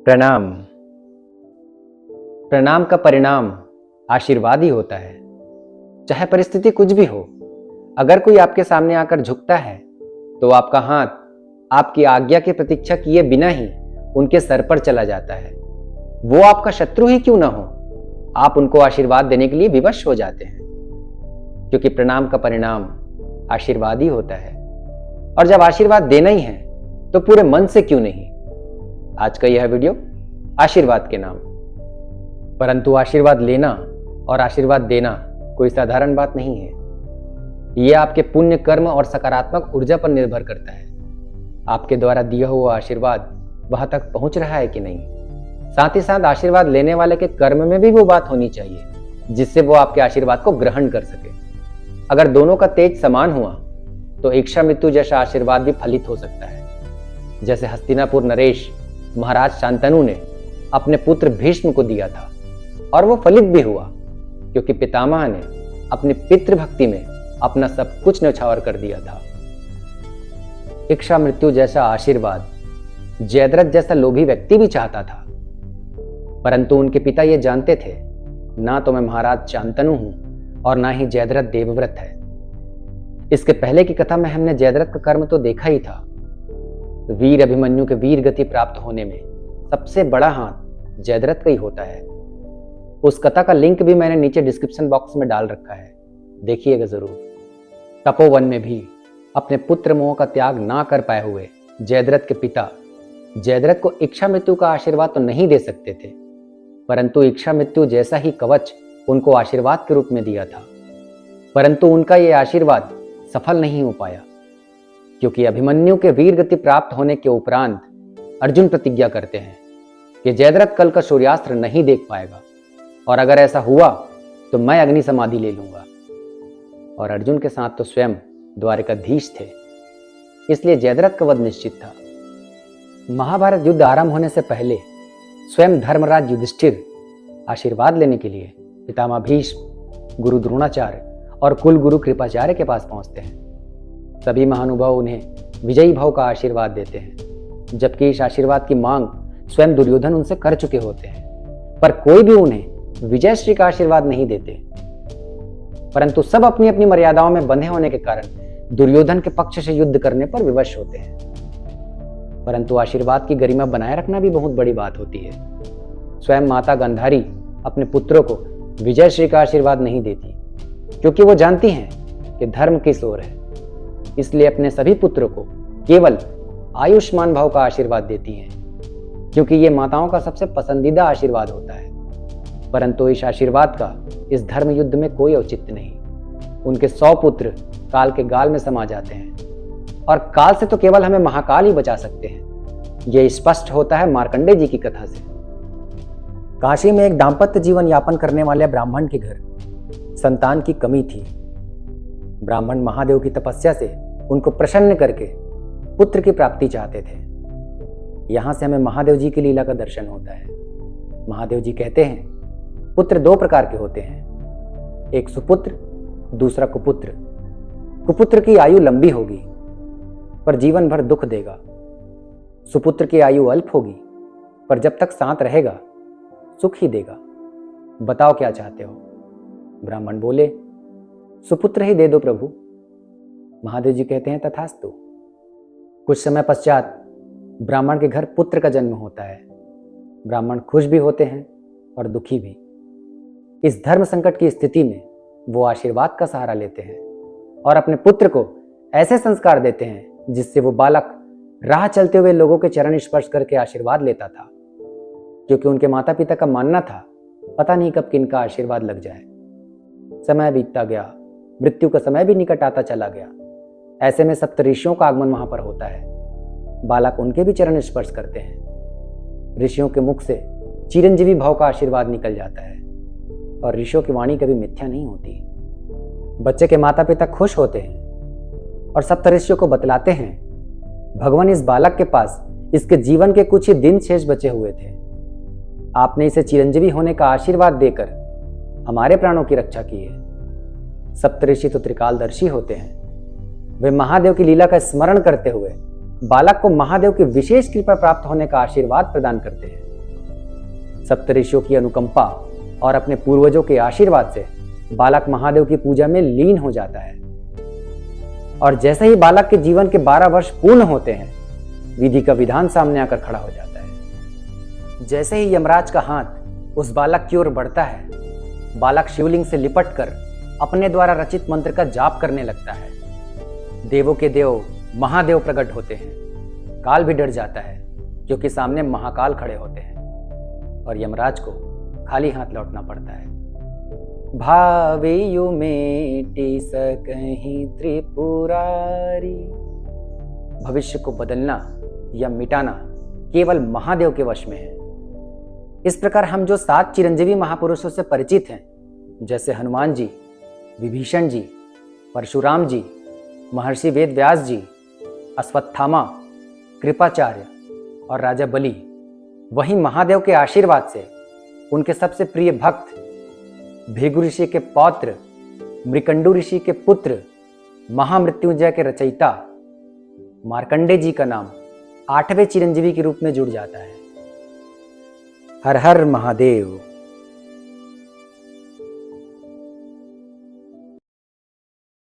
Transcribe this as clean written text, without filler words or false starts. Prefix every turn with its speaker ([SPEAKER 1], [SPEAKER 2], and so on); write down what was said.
[SPEAKER 1] प्रणाम। प्रणाम का परिणाम आशीर्वाद ही होता है। चाहे परिस्थिति कुछ भी हो, अगर कोई आपके सामने आकर झुकता है तो आपका हाथ आपकी आज्ञा की प्रतीक्षा किए बिना ही उनके सर पर चला जाता है। वो आपका शत्रु ही क्यों ना हो, आप उनको आशीर्वाद देने के लिए विवश हो जाते हैं, क्योंकि प्रणाम का परिणाम आशीर्वाद ही होता है। और जब आशीर्वाद देना ही है तो पूरे मन से क्यों नहीं। आज का यह वीडियो आशीर्वाद के नाम। परंतु आशीर्वाद लेना और आशीर्वाद देना कोई साधारण बात नहीं है। यह आपके पुण्य कर्म और सकारात्मक ऊर्जा पर निर्भर करता है। आपके द्वारा दिया हुआ आशीर्वाद वहां तक पहुंच रहा है कि नहीं। साथ ही साथ आशीर्वाद लेने वाले के कर्म में भी वो बात होनी चाहिए जिससे वो आपके आशीर्वाद को ग्रहण कर सके। अगर दोनों का तेज समान हुआ तो इच्छा मृत्यु जैसा आशीर्वाद भी फलित हो सकता है। जैसे हस्तिनापुर नरेश महाराज शांतनु ने अपने पुत्र भीष्म को दिया था और वो फलित भी हुआ, क्योंकि पितामह ने अपनी पितृभक्ति में अपना सब कुछ न्यौछावर कर दिया था। इच्छा मृत्यु जैसा आशीर्वाद जयद्रथ जैसा लोभी व्यक्ति भी चाहता था, परंतु उनके पिता ये जानते थे ना तो मैं महाराज शांतनु हूं और ना ही जयद्रथ देवव्रत है। इसके पहले की कथा में हमने जयद्रथ का कर्म तो देखा ही था। वीर अभिमन्यु के वीर गति प्राप्त होने में सबसे बड़ा हाथ जयद्रथ का ही होता है। उस कथा का लिंक भी मैंने नीचे डिस्क्रिप्शन बॉक्स में डाल रखा है, देखिएगा जरूर। तपोवन में भी अपने पुत्र मोह का त्याग ना कर पाए हुए जयद्रथ के पिता जयद्रथ को इच्छा मृत्यु का आशीर्वाद तो नहीं दे सकते थे, परंतु इच्छा मृत्यु जैसा ही कवच उनको आशीर्वाद के रूप में दिया था। परंतु उनका यह आशीर्वाद सफल नहीं हो पाया, क्योंकि अभिमन्यु के वीर गति प्राप्त होने के उपरांत अर्जुन प्रतिज्ञा करते हैं कि जयद्रथ कल का सूर्यास्त्र नहीं देख पाएगा, और अगर ऐसा हुआ तो मैं अग्नि समाधि ले लूंगा। और अर्जुन के साथ तो स्वयं द्वारिकाधीश थे, इसलिए जयद्रथ का वध निश्चित था। महाभारत युद्ध आरंभ होने से पहले स्वयं धर्मराज युधिष्ठिर आशीर्वाद लेने के लिए पितामह भीष्म, गुरु द्रोणाचार्य और कुल गुरु कृपाचार्य के पास पहुंचते हैं। सभी महानुभाव उन्हें विजयी भाव का आशीर्वाद देते हैं, जबकि इस आशीर्वाद की मांग स्वयं दुर्योधन उनसे कर चुके होते हैं, पर कोई भी उन्हें विजय श्री का आशीर्वाद नहीं देते। परंतु सब अपनी अपनी मर्यादाओं में बंधे होने के कारण दुर्योधन के पक्ष से युद्ध करने पर विवश होते हैं। परंतु आशीर्वाद की गरिमा बनाए रखना भी बहुत बड़ी बात होती है। स्वयं माता गांधारी अपने पुत्रों को विजय श्री का आशीर्वाद नहीं देती, क्योंकि वो जानती हैं कि धर्म किस ओर है। इसलिए अपने सभी पुत्रों को केवल आयुष्मान भाव का आशीर्वाद देती हैं, क्योंकि ये माताओं का सबसे पसंदीदा आशीर्वाद होता है। परंतु इस आशीर्वाद का इस धर्म युद्ध में कोई औचित्य नहीं। उनके 100 पुत्र काल के गाल में समा जाते हैं, और काल से तो केवल हमें महाकाल ही बचा सकते हैं। यह स्पष्ट होता है मार्कंडेय जी की कथा से। काशी में एक दाम्पत्य जीवन यापन करने वाले ब्राह्मण के घर संतान की कमी थी। ब्राह्मण महादेव की तपस्या से उनको प्रसन्न करके पुत्र की प्राप्ति चाहते थे। यहां से हमें महादेव जी की लीला का दर्शन होता है। महादेव जी कहते हैं पुत्र 2 प्रकार के होते हैं, एक सुपुत्र, दूसरा कुपुत्र। कुपुत्र की आयु लंबी होगी पर जीवन भर दुख देगा। सुपुत्र की आयु अल्प होगी पर जब तक साथ रहेगा सुख ही देगा। बताओ क्या चाहते हो। ब्राह्मण बोले, सुपुत्र ही दे दो प्रभु। महादेव जी कहते हैं तथास्तु। कुछ समय पश्चात ब्राह्मण के घर पुत्र का जन्म होता है। ब्राह्मण खुश भी होते हैं और दुखी भी। इस धर्म संकट की स्थिति में वो आशीर्वाद का सहारा लेते हैं और अपने पुत्र को ऐसे संस्कार देते हैं जिससे वो बालक राह चलते हुए लोगों के चरण स्पर्श करके आशीर्वाद लेता था, क्योंकि उनके माता पिता का मानना था पता नहीं कब किनका आशीर्वाद लग जाए। समय बीतता गया, मृत्यु का समय भी निकट आता चला गया। ऐसे में सप्तऋषियों का आगमन वहां पर होता है। बालक उनके भी चरण स्पर्श करते हैं। ऋषियों के मुख से चिरंजीवी भाव का आशीर्वाद निकल जाता है, और ऋषियों की वाणी कभी मिथ्या नहीं होती। बच्चे के माता पिता खुश होते हैं और सप्तऋषियों को बतलाते हैं भगवान इस बालक के पास इसके जीवन के कुछ ही दिन शेष बचे हुए थे। आपने इसे चिरंजीवी होने का आशीर्वाद देकर हमारे प्राणों की रक्षा की है। सप्तऋषि तो त्रिकालदर्शी होते हैं। वे महादेव की लीला का स्मरण करते हुए बालक को महादेव की विशेष कृपा प्राप्त होने का आशीर्वाद प्रदान करते हैं। सप्तऋषियों की अनुकंपा और अपने पूर्वजों के आशीर्वाद से बालक महादेव की पूजा में लीन हो जाता है। और जैसे ही बालक के जीवन के 12 वर्ष पूर्ण होते हैं, विधि का विधान सामने आकर खड़ा हो जाता है। जैसे ही यमराज का हाथ उस बालक की ओर बढ़ता है, बालक शिवलिंग से लिपटकर अपने द्वारा रचित मंत्र का जाप करने लगता है। देवों के देव महादेव प्रकट होते हैं। काल भी डर जाता है क्योंकि सामने महाकाल खड़े होते हैं और यमराज को खाली हाथ लौटना पड़ता है। भावेयु मेटि सकहि त्रिपुरारी। भविष्य को बदलना या मिटाना केवल महादेव के वश में है। इस प्रकार हम जो 7 चिरंजीवी महापुरुषों से परिचित हैं, जैसे हनुमान जी, विभीषण जी, परशुराम जी, महर्षि वेद व्यास जी, अश्वत्थामा, कृपाचार्य और राजा बलि, वहीं महादेव के आशीर्वाद से उनके सबसे प्रिय भक्त भृगु ऋषि के पौत्र, मृकंडू ऋषि के पुत्र, महामृत्युंजय के रचयिता मार्कंडे जी का नाम 8वें चिरंजीवी के रूप में जुड़ जाता है। हर हर महादेव।